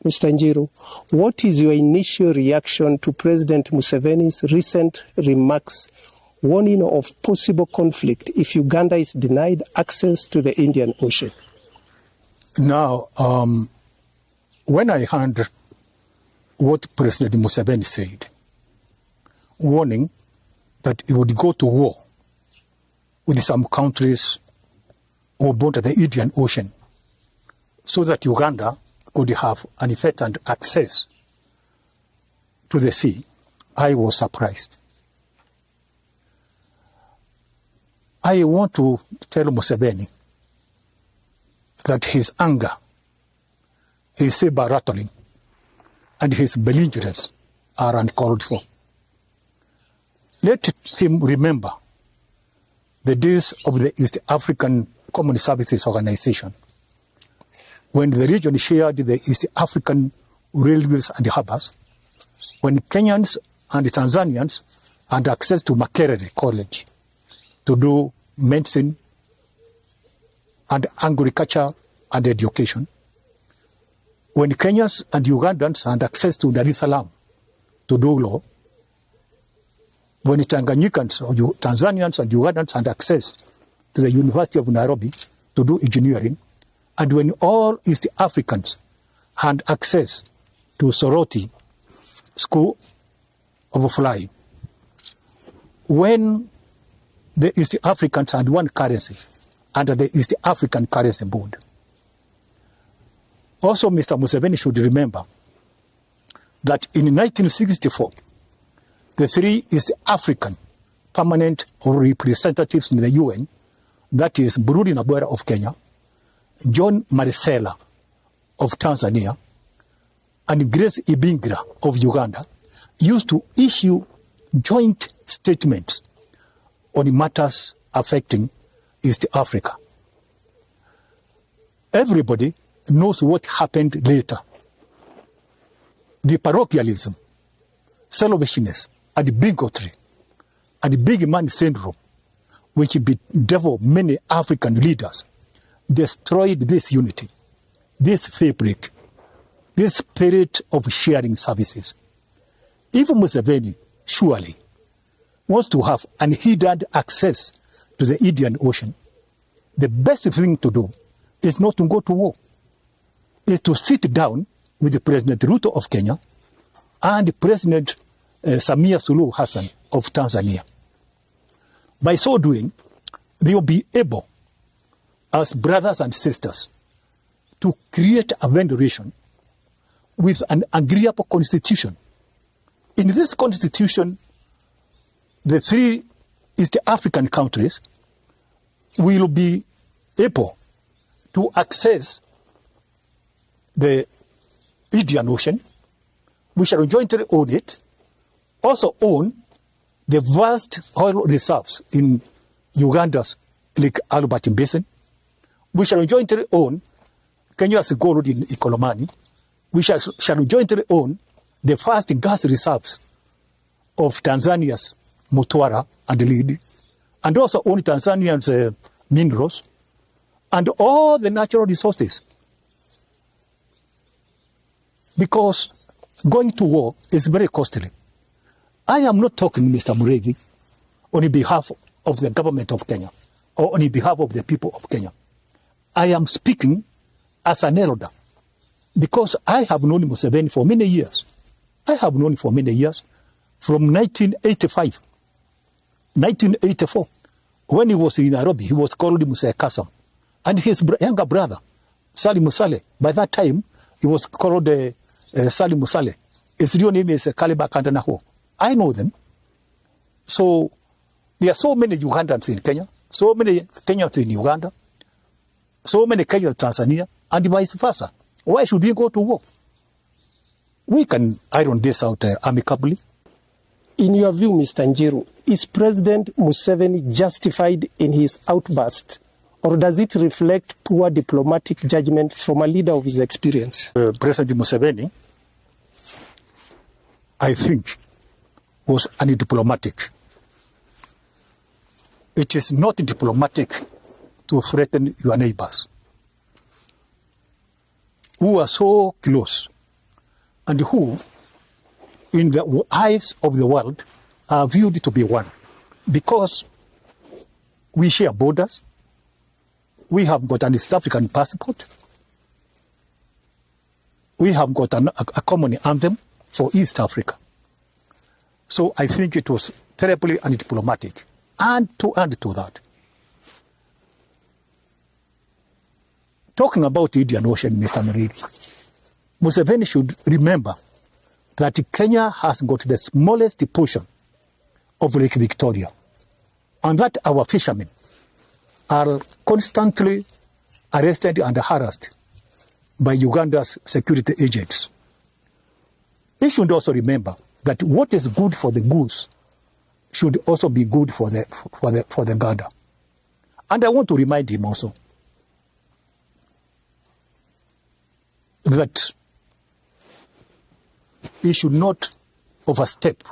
Mr. Njiru, what is your initial reaction to President Museveni's recent remarks warning of possible conflict if Uganda is denied access to the Indian Ocean? Now, when I heard what President Museveni said, warning that he would go to war with some countries who border the Indian Ocean so that Uganda could have unfettered access to the sea, I was surprised. I want to tell Museveni that his anger, his saber rattling, and his belligerence are uncalled for. Let him remember the days of the East African Common Services Organization, when the region shared the East African railways and harbors, when Kenyans and Tanzanians had access to Makerere College to do medicine and agriculture and education, when Kenyans and Ugandans had access to Dar es Salaam to do law, when Tanganyikans or Tanzanians and Ugandans had access to the University of Nairobi to do engineering, and when all East Africans had access to Soroti School of Flying, when the East Africans had one currency under the East African Currency Board. Also, Mr. Museveni should remember that in 1964, the three East African permanent representatives in the UN, that is Burudi Nabwera of Kenya, John Marisela of Tanzania, and Grace Ibingira of Uganda, used to issue joint statements on matters affecting East Africa. Everybody knows what happened later. The parochialism, selfishness, and bigotry, and big man syndrome, which bedeviled many African leaders, destroyed this unity, this fabric, this spirit of sharing services. If Museveni surely wants to have unhindered access to the Indian Ocean, the best thing to do is not to go to war, is to sit down with President Ruto of Kenya and President Samia Suluhu Hassan of Tanzania. By so doing, they will be able, as brothers and sisters, to create a federation with an agreeable constitution. In this constitution, the three East African countries will be able to access the Indian Ocean. We shall jointly own it, also own the vast oil reserves in Uganda's Lake Albert Basin. We shall jointly own Kenya's gold in Ikolomani. We shall jointly own the first gas reserves of Tanzania's Mtwara and Lindi, and also own Tanzania's minerals, and all the natural resources. Because going to war is very costly. I am not talking, Mr. Mureithi, on behalf of the government of Kenya or on behalf of the people of Kenya. I am speaking as an elder because I have known Museveni for many years. I have known for many years, from 1985, 1984. When he was in Nairobi, he was called Musa Kasam. And his younger brother, Salim Musale, by that time, he was called Salim Musale. His real name is Kaliba Kandanaho. I know them. So there are so many Ugandans in Kenya, so many Kenyans in Uganda, so many Kenyans in Tanzania, and vice versa. Why should we go to war? We can iron this out amicably. In your view, Mr. Njiru, is President Museveni justified in his outburst, or does it reflect poor diplomatic judgment from a leader of his experience? President Museveni, I think, was undiplomatic. It is not diplomatic to threaten your neighbors who are so close and who, in the eyes of the world, are viewed to be one. Because we share borders, we have got an East African passport, we have got a common anthem for East Africa. So I think it was terribly undiplomatic. And to add to that, talking about the Indian Ocean, Mr. Meridi, Museveni should remember that Kenya has got the smallest portion of Lake Victoria, and that our fishermen are constantly arrested and harassed by Uganda's security agents. He should also remember that what is good for the goose should also be good for the gander. And I want to remind him also that he should not overstep.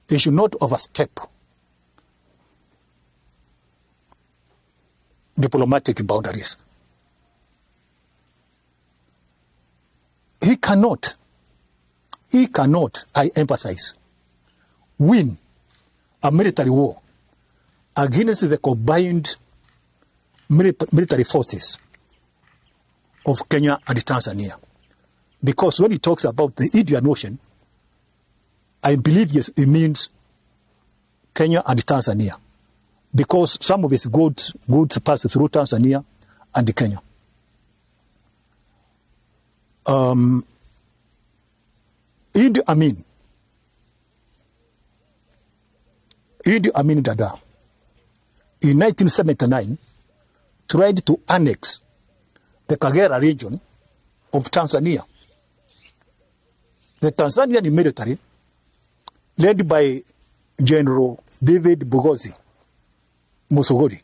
He should not overstep diplomatic boundaries. He cannot, I emphasize, win a military war against the combined military forces of Kenya and Tanzania. Because when he talks about the Indian Ocean, I believe yes, it means Kenya and Tanzania. Because some of its goods pass through Tanzania and Kenya. Idi Amin Dada, in 1979, tried to annex the Kagera region of Tanzania. The Tanzanian military, led by General David Bugozi Musogori,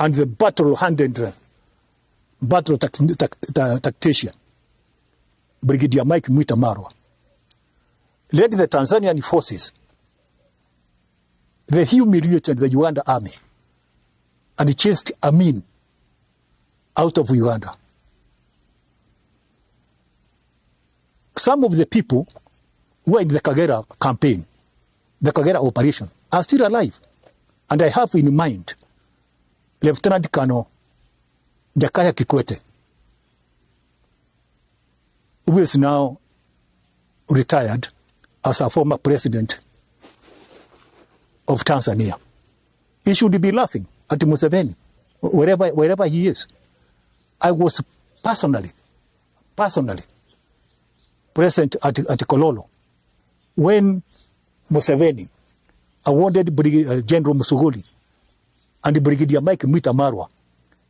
and the battle-hardened tactician, Brigadier Mike Mwita Marwa, led the Tanzanian forces. They humiliated the Uganda army and chased Amin out of Uganda. Some of the people who were in the Kagera campaign, the Kagera operation, are still alive. And I have in mind Lieutenant Colonel Jakaya Kikwete, who is now retired as a former president of Tanzania. He should be laughing at Museveni, wherever he is. I was personally present at Kololo when Museveni awarded General Musogoli and Brigadier Mike Mwita Marwa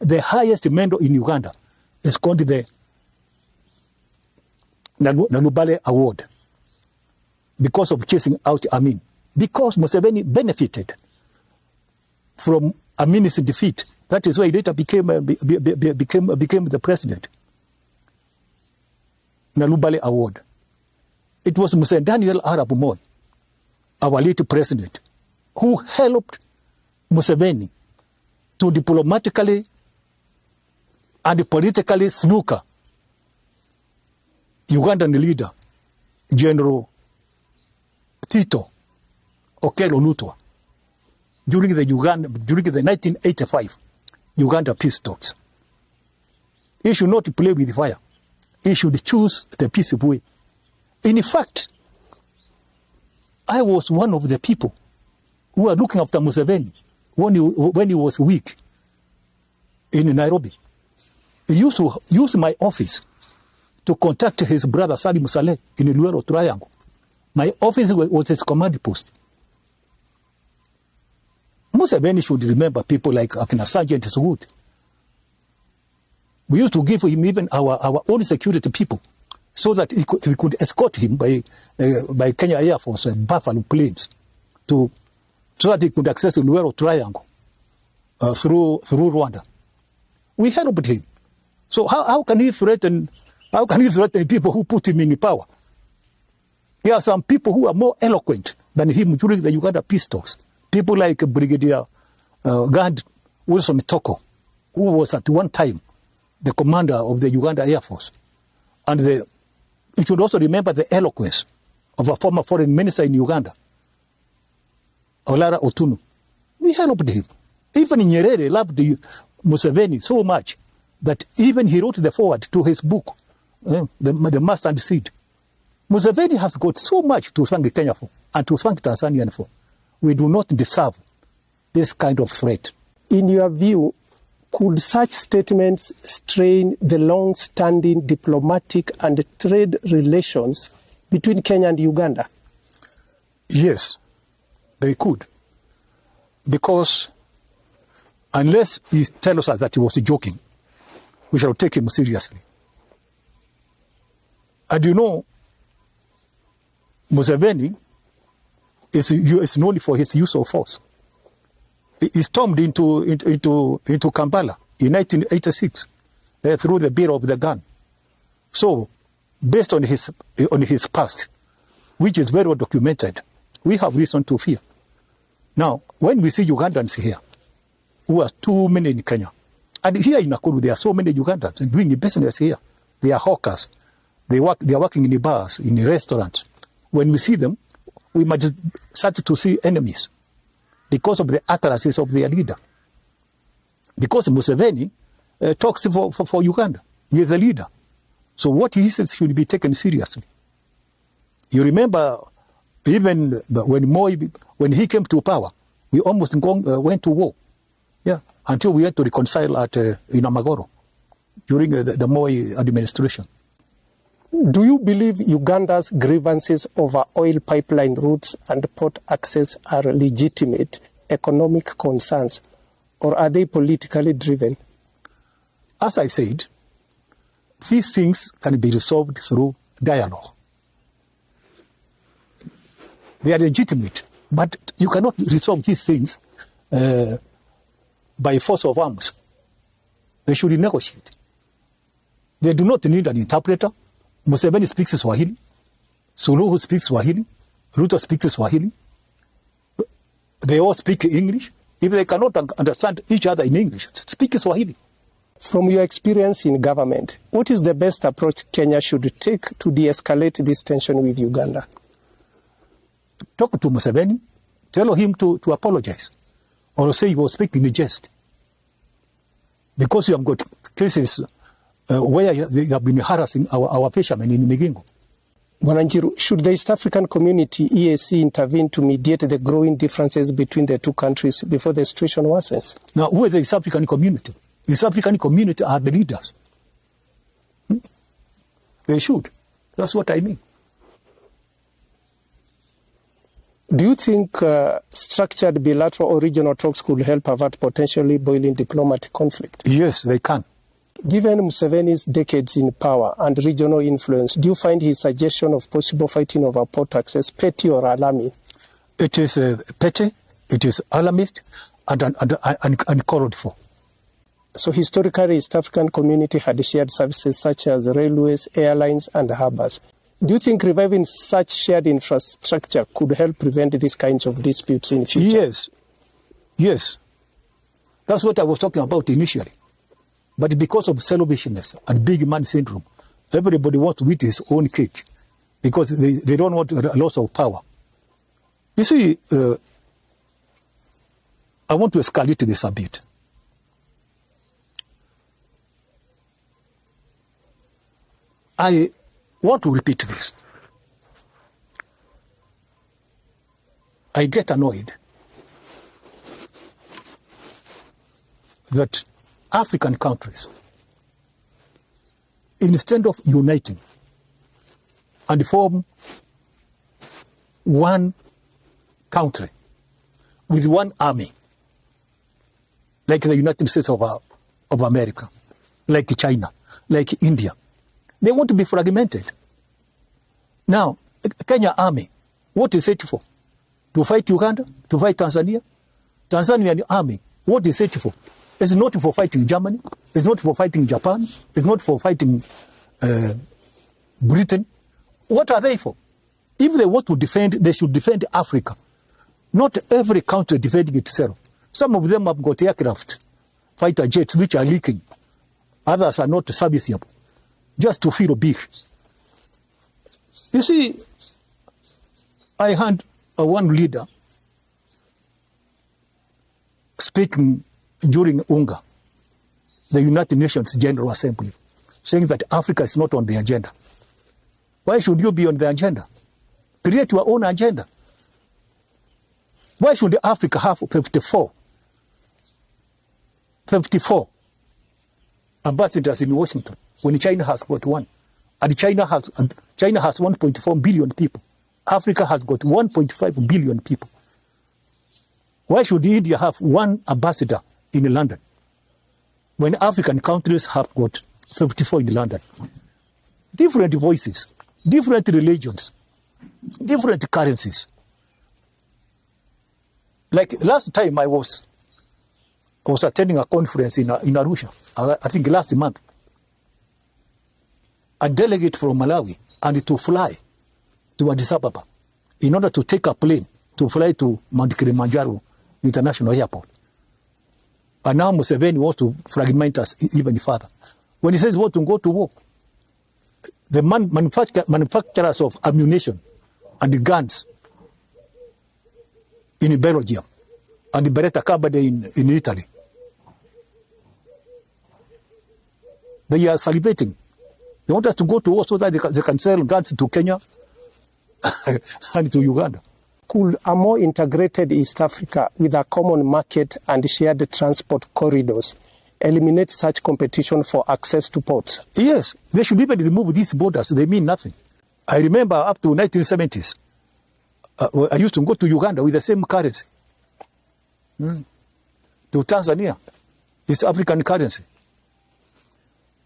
the highest medal in Uganda. Is called the Nanubale Award because of chasing out Amin. Because Museveni benefited from Amin's defeat. That is why he later became the president. Nanubale Award. It was Mr. Daniel Arap Moi, our late president, who helped Museveni to diplomatically and politically snooker Ugandan leader, General Tito Okello Lutwa, during the 1985 Uganda peace talks. He should not play with fire. He should choose the peaceful way. In fact, I was one of the people who were looking after Museveni when he was weak in Nairobi. He used to use my office to contact his brother Salim Saleh in the Luero Triangle. My office was his command post. Museveni should remember people like Akina Sergeant Sugut. We used to give him even our own security people so that we could escort him by Kenya Air Force Buffalo planes so that he could access the Luero Triangle through Rwanda. We helped him. So how can he threaten people who put him in power? There are some people who are more eloquent than him during the Uganda peace talks. People like Brigadier Gad Wilson Toko, who was at one time the commander of the Uganda Air Force, And you should also remember the eloquence of a former foreign minister in Uganda, Olara Otunu. We helped him. Even Nyerere loved Museveni so much that even he wrote the foreword to his book, The Must and Seed. Museveni has got so much to thank Kenya for and to thank Tanzania for. We do not deserve this kind of threat. In your view, could such statements strain the long-standing diplomatic and trade relations between Kenya and Uganda? Yes, they could. Because unless he tells us that he was joking, we shall take him seriously. And you know, Museveni is known for his use of force. He stormed into Kampala in 1986 through the barrel of the gun. So, based on his past, which is very well documented, we have reason to fear. Now, when we see Ugandans here, who are too many in Kenya, and here in Nakuru there are so many Ugandans doing business here. They are hawkers. They are working in the bars, in the restaurants. When we see them, we might start to see enemies because of the utterances of their leader. Because Museveni talks for Uganda. He is the leader. So what he says should be taken seriously. You remember, even when Moi, when he came to power, we almost went to war. Yeah, until we had to reconcile at Inamagoro during the Moi administration. Do you believe Uganda's grievances over oil pipeline routes and port access are legitimate economic concerns, or are they politically driven? As I said, these things can be resolved through dialogue. They are legitimate, but you cannot resolve these things by force of arms. They should negotiate. They do not need an interpreter. Museveni speaks Swahili. Suluhu speaks Swahili. Ruto speaks Swahili. They all speak English. If they cannot understand each other in English, speak Swahili. From your experience in government, what is the best approach Kenya should take to de-escalate this tension with Uganda? Talk to Museveni. Tell him to apologize. Or say he was speaking in jest. Because you have got cases where they have been harassing our fishermen in Migingo. Njiru, should the East African Community, EAC, intervene to mediate the growing differences between the two countries before the situation worsens? Now, who is the East African Community? The East African Community are the leaders. They should. That's what I mean. Do you think structured bilateral or regional talks could help avert potentially boiling diplomatic conflict? Yes, they can. Given Museveni's decades in power and regional influence, do you find his suggestion of possible fighting over port access petty or alarming? It is petty, it is alarmist, and called for. So historically, East African Community had shared services such as railways, airlines, and harbors. Do you think reviving such shared infrastructure could help prevent these kinds of disputes in future? Yes. Yes. That's what I was talking about initially. But because of selfishness and big man syndrome, everybody wants to eat his own cake because they don't want a loss of power. You see, I want to escalate this a bit. I want to repeat this. I get annoyed that African countries, instead of uniting and form one country with one army, like the United States of America, like China, like India, they want to be fragmented. Now, Kenya army, what is it for? To fight Uganda? To fight Tanzania? Tanzanian army, what is it for? It's not for fighting Germany. It's not for fighting Japan. It's not for fighting Britain. What are they for? If they want to defend, they should defend Africa. Not every country defending itself. Some of them have got aircraft, fighter jets, which are leaking. Others are not serviceable. just to feel big. You see, I had one leader speaking during UNGA, the United Nations General Assembly, saying that Africa is not on the agenda. Why should you be on the agenda? Create your own agenda. Why should Africa have 54 ambassadors in Washington when China has got one? And China has 1.4 billion people. Africa has got 1.5 billion people. Why should India have one ambassador in London when African countries have got 54 in London? Different voices, different religions, different currencies. Like last time I was attending a conference in Arusha, I think last month. A delegate from Malawi and to fly to Addis Ababa in order to take a plane to fly to Mount Kilimanjaro International Airport. And now Museveni wants to fragment us even further. When he says we want to go to war, the manufacturers of ammunition and the guns in Belgium and the Beretta Cabade in Italy, they are salivating. They want us to go to war so that they can sell guns to Kenya and to Uganda. Could a more integrated East Africa with a common market and shared transport corridors eliminate such competition for access to ports? Yes, they should even remove these borders. They mean nothing. I remember up to 1970s, I used to go to Uganda with the same currency. To Tanzania, it's African currency.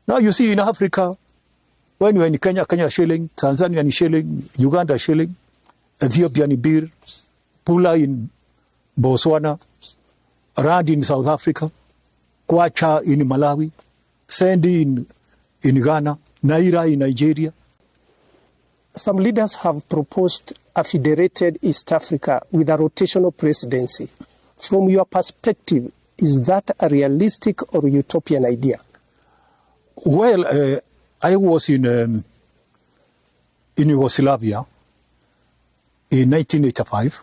Now you see in Africa, when you're in Kenya, Kenya shilling, Tanzanian shilling, Uganda shilling, Ethiopian birr, Pula in Botswana, Rand in South Africa, Kwacha in Malawi, Sendi in Ghana, Naira in Nigeria. Some leaders have proposed a federated East Africa with a rotational presidency. From your perspective, is that a realistic or utopian idea? Well, I was in Yugoslavia in 1985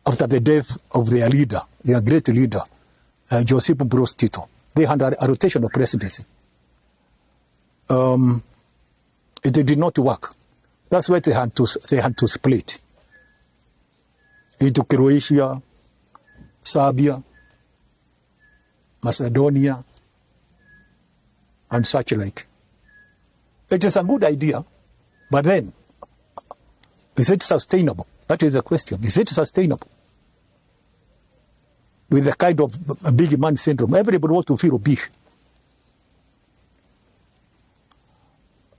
after the death of their leader, their great leader, Josip Broz Tito. They had a rotational presidency. It did not work. That's why they had to split into Croatia, Serbia, Macedonia, and such like. It is a good idea, but then, is it sustainable? That is the question. Is it sustainable? With the kind of big man syndrome, everybody wants to feel big.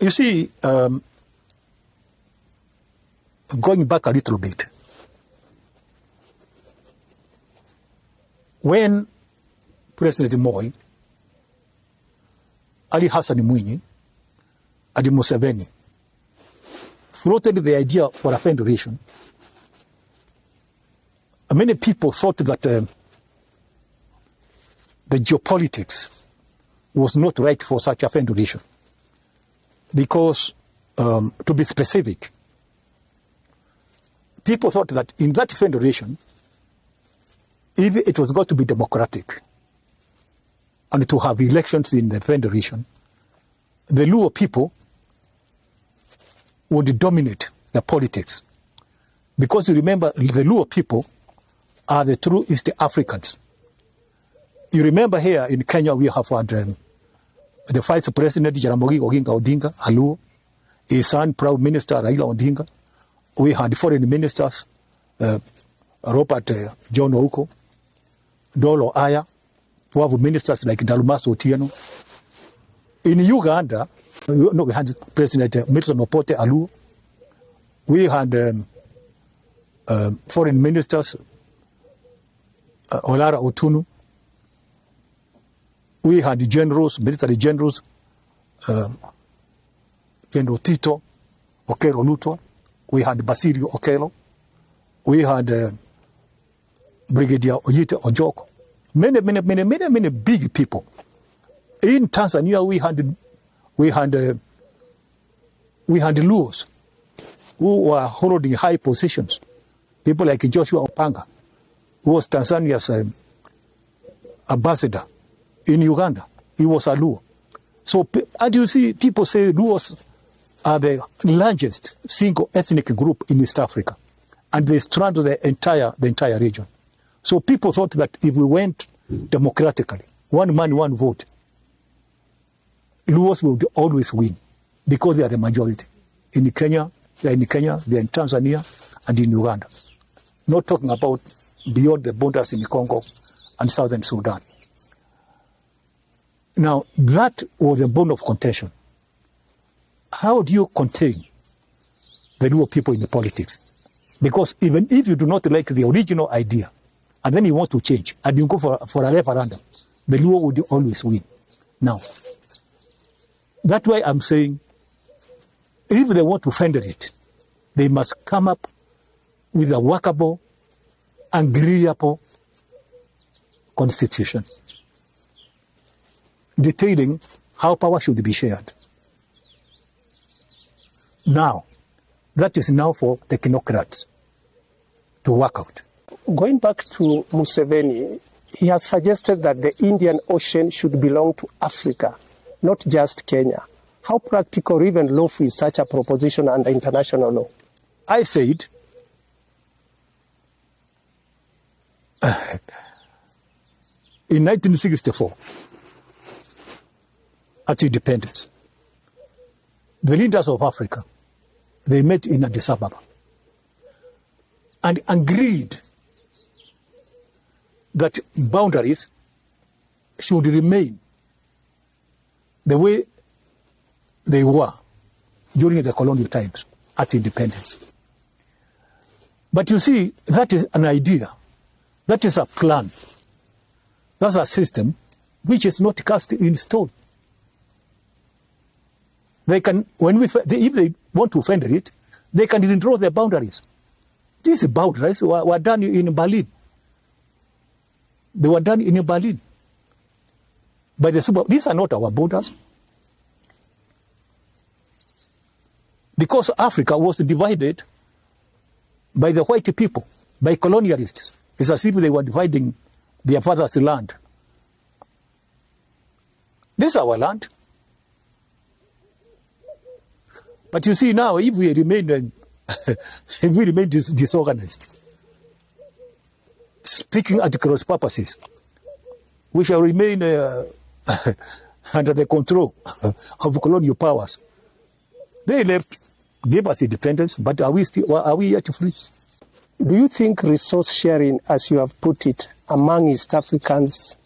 You see, going back a little bit, when President Moi, Ali Hassan Mwinyi, and Museveni floated the idea for a federation, many people thought that the geopolitics was not right for such a federation. Because, to be specific, people thought that in that federation, if it was going to be democratic and to have elections in the federation, the Luo people would dominate the politics. Because you remember, the Luo people are the true East Africans. You remember here in Kenya, we have had the Vice President, Jaramogi Oginga Odinga, a Luo, his son, Prime Minister Raila Odinga. We had foreign ministers, Robert John Ouko, Dolo Aya, we have ministers like Dalumaso Otieno. In Uganda, we had President Milton Obote Aluo. We had foreign ministers, Olara Otunu. We had generals, military generals, General Tito Okello Lutwa. We had Basilio Okello. We had Brigadier Oyite Ojoko. Many big people. In Tanzania, we we had Luos who were holding high positions. People like Joshua Opanga, who was Tanzania's ambassador in Uganda. He was a Luo. So, as you see, people say Luos are the largest single ethnic group in East Africa, and they straddle the entire region. So people thought that if we went democratically, one man, one vote, Luos would always win because they are the majority. In Kenya, they are in Tanzania, and in Uganda. Not talking about beyond the borders in Congo and southern Sudan. Now, that was the bone of contention. How do you contain the Luo people in the politics? Because even if you do not like the original idea, and then you want to change, and you go for a referendum, the Luo would always win. Now, that's why I'm saying, if they want to fender it, they must come up with a workable, agreeable constitution detailing how power should be shared. Now, that is now for technocrats to work out. Going back to Museveni, he has suggested that the Indian Ocean should belong to Africa, not just Kenya. How practical or even lawful is such a proposition under international law? I said, in 1964, at independence, the leaders of Africa, they met in Addis Ababa and agreed that boundaries should remain the way they were during the colonial times at independence. But you see, that is an idea, that is a plan, that's a system which is not cast in stone. They can, if they want to fender it, they can redraw their boundaries. These boundaries were done in Berlin. They were done in Berlin. By these are not our borders. Because Africa was divided by the white people, by colonialists. It's as if they were dividing their father's land. This is our land. But you see now, if we remain disorganized, speaking at cross purposes, we shall remain under the control of colonial powers. They gave us independence, but are we yet free? Do you think resource sharing, as you have put it, among East Africans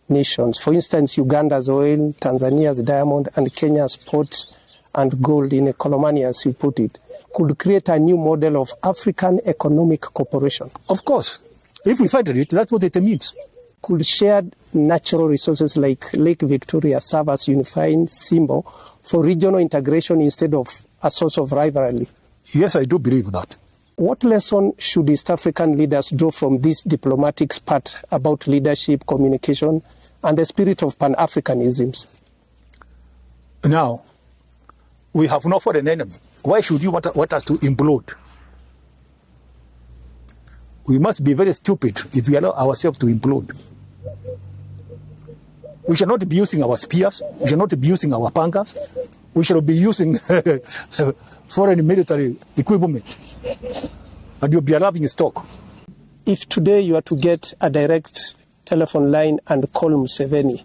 nations, for instance, Uganda's oil, Tanzania's diamond, and Kenya's port and gold in Kolomani, as you put it, could create a new model of African economic cooperation? Of course. If we find it, that's what it means. Could shared natural resources like Lake Victoria serve as unifying symbol for regional integration instead of a source of rivalry? Yes, I do believe that. What lesson should East African leaders draw from this diplomatic spat about leadership, communication, and the spirit of Pan-Africanism? Now, we have no foreign enemy. Why should you want us to implode? We must be very stupid if we allow ourselves to implode. We shall not be using our spears. We shall not be using our pangas. We shall be using foreign military equipment. And you'll be a laughing stock. If today you are to get a direct telephone line and call Museveni,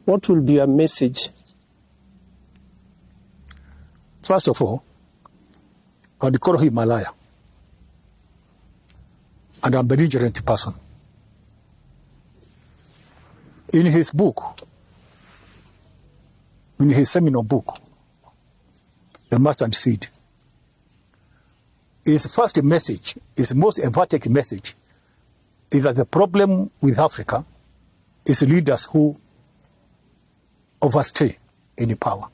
what will be your message? First of all, I'd call him a liar and a belligerent person. In his book, in his seminal book, The Mustard Seed, his first message, his most emphatic message, is that the problem with Africa is leaders who overstay in power.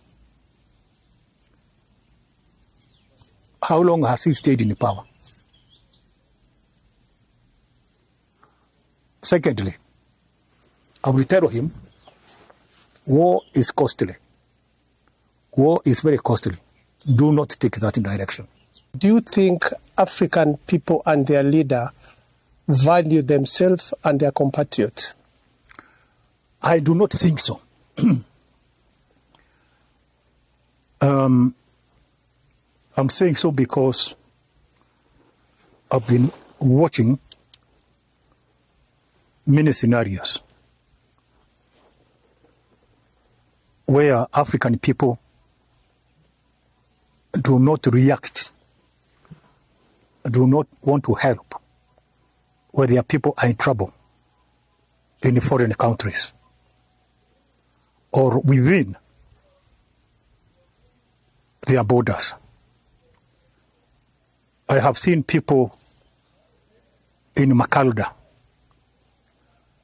How long has he stayed in power? Secondly, I will tell him, war is costly. War is very costly. Do not take that direction. Do you think African people and their leader value themselves and their compatriots? I do not think so. I'm saying so because I've been watching many scenarios where African people do not react, do not want to help, where their people are in trouble in foreign countries or within their borders. I have seen people in Makalda,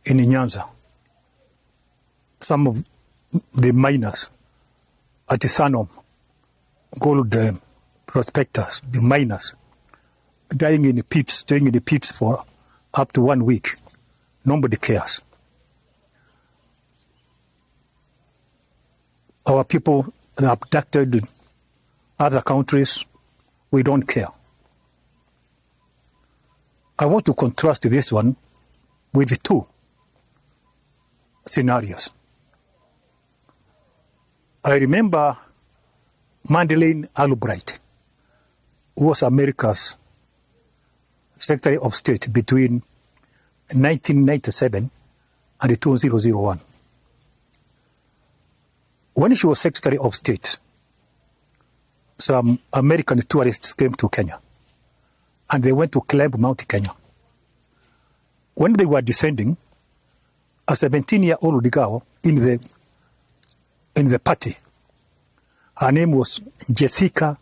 in Nyanza, some of the miners at Sanom, gold prospectors, the miners, dying in the pits, staying in the pits for up to 1 week. Nobody cares. Our people are abducted in other countries, we don't care. I want to contrast this one with two scenarios. I remember Madeleine Albright, who was America's Secretary of State between 1997 and 2001. When she was Secretary of State, some American tourists came to Kenya and they went to climb Mount Kenya. When they were descending, a 17-year-old girl in the party, her name was Jessica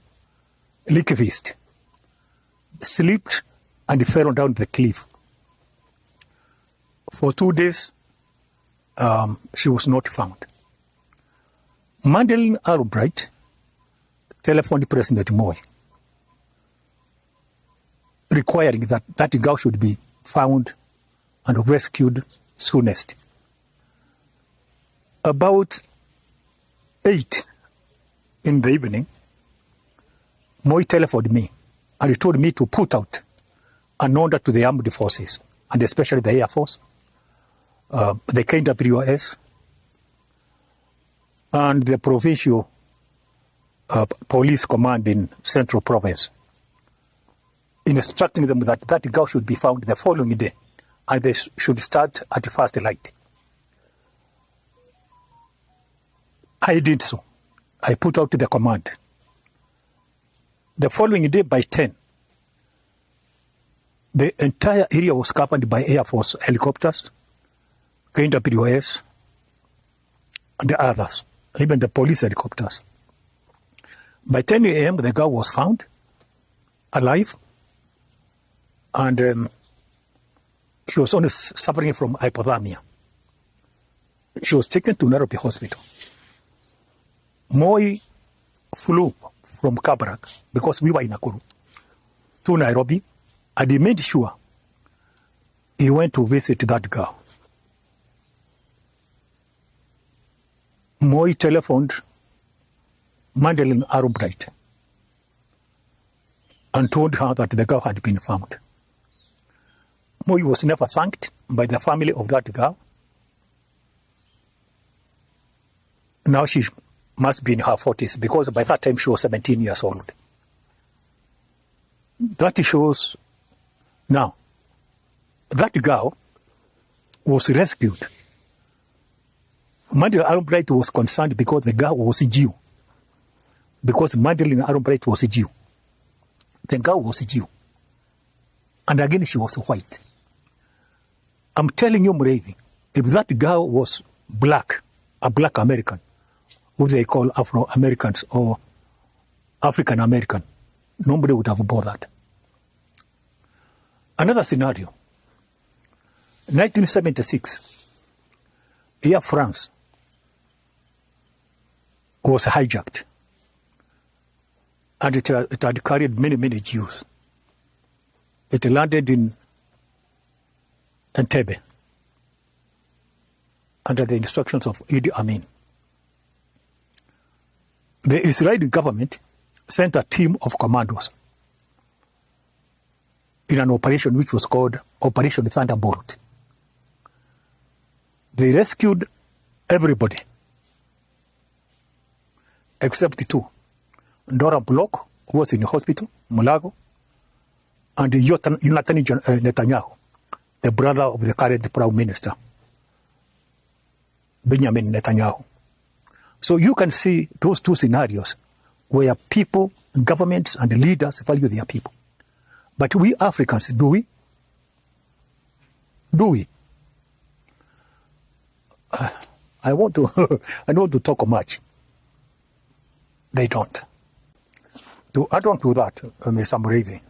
Lickvist, slipped and fell down the cliff. For 2 days, she was not found. Madeleine Albright telephoned President Moi, requiring that that girl should be found and rescued soonest. About 8 in the evening, Moi telephoned me and he told me to put out an order to the armed forces, and especially the Air Force, the KWS, and the provincial police command in Central Province, instructing them that that girl should be found the following day, and they should start at first light. I did so. I put out the command. The following day by 10, the entire area was covered by Air Force helicopters, KWS, and the others, even the police helicopters. By 10 a.m., the girl was found alive, and she was only suffering from hypothermia. She was taken to Nairobi Hospital. Moi flew from Kabarak, because we were in Nakuru, to Nairobi, and he made sure he went to visit that girl. Moi telephoned Madeleine Albright and told her that the girl had been found. Moi was never thanked by the family of that girl. Now she must be in her 40s, because by that time she was 17 years old. That shows now that girl was rescued. Madeleine Albright was concerned because the girl was a Jew. Because Madeleine Albright was a Jew. The girl was a Jew. And again, she was white. I'm telling you, Mureithi, if that girl was black, a black American, who they call Afro-Americans or African-American, nobody would have bothered. Another scenario. 1976, Air France was hijacked, and it had carried many, many Jews. It landed in Entebbe under the instructions of Idi Amin. the Israeli government sent a team of commandos in an operation which was called Operation Thunderbolt. They rescued everybody except two. Dora Bloch, who was in the hospital, Mulago, and Jonathan Netanyahu, the brother of the current Prime Minister, Benjamin Netanyahu. So you can see those two scenarios where people, governments, and leaders value their people. But we Africans, do we? Do we? I want to talk much. They don't. To add on to that, Ms. Amrezi,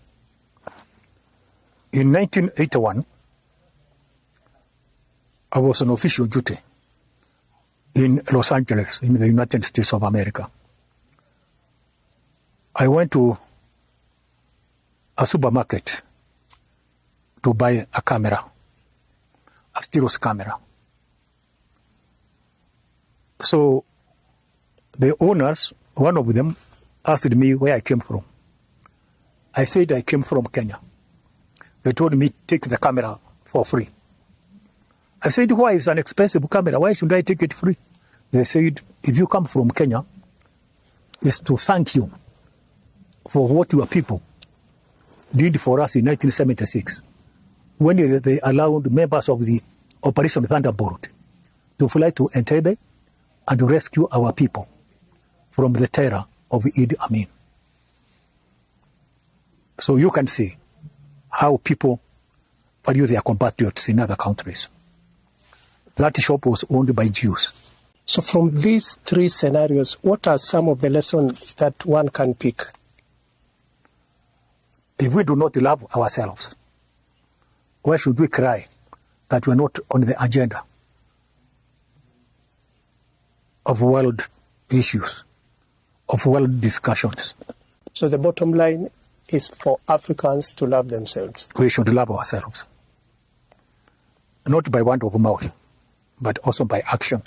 in 1981, I was on official duty in Los Angeles, in the United States of America. I went to a supermarket to buy a camera, a stylus camera. So the owners, one of them, asked me where I came from. I said I came from Kenya. They told me, take the camera for free. I said, why? It's an expensive camera. Why should I take it free? They said, if you come from Kenya, it's to thank you for what your people did for us in 1976, when they allowed members of the Operation Thunderbolt to fly to Entebbe and rescue our people from the terror of Idi Amin. So you can see how people value their compatriots in other countries. That shop was owned by Jews. So from these three scenarios, what are some of the lessons that one can pick? If we do not love ourselves, why should we cry that we're not on the agenda of world issues, of world discussions? So the bottom line is for Africans to love themselves. We should love ourselves. Not by word of mouth, but also by action.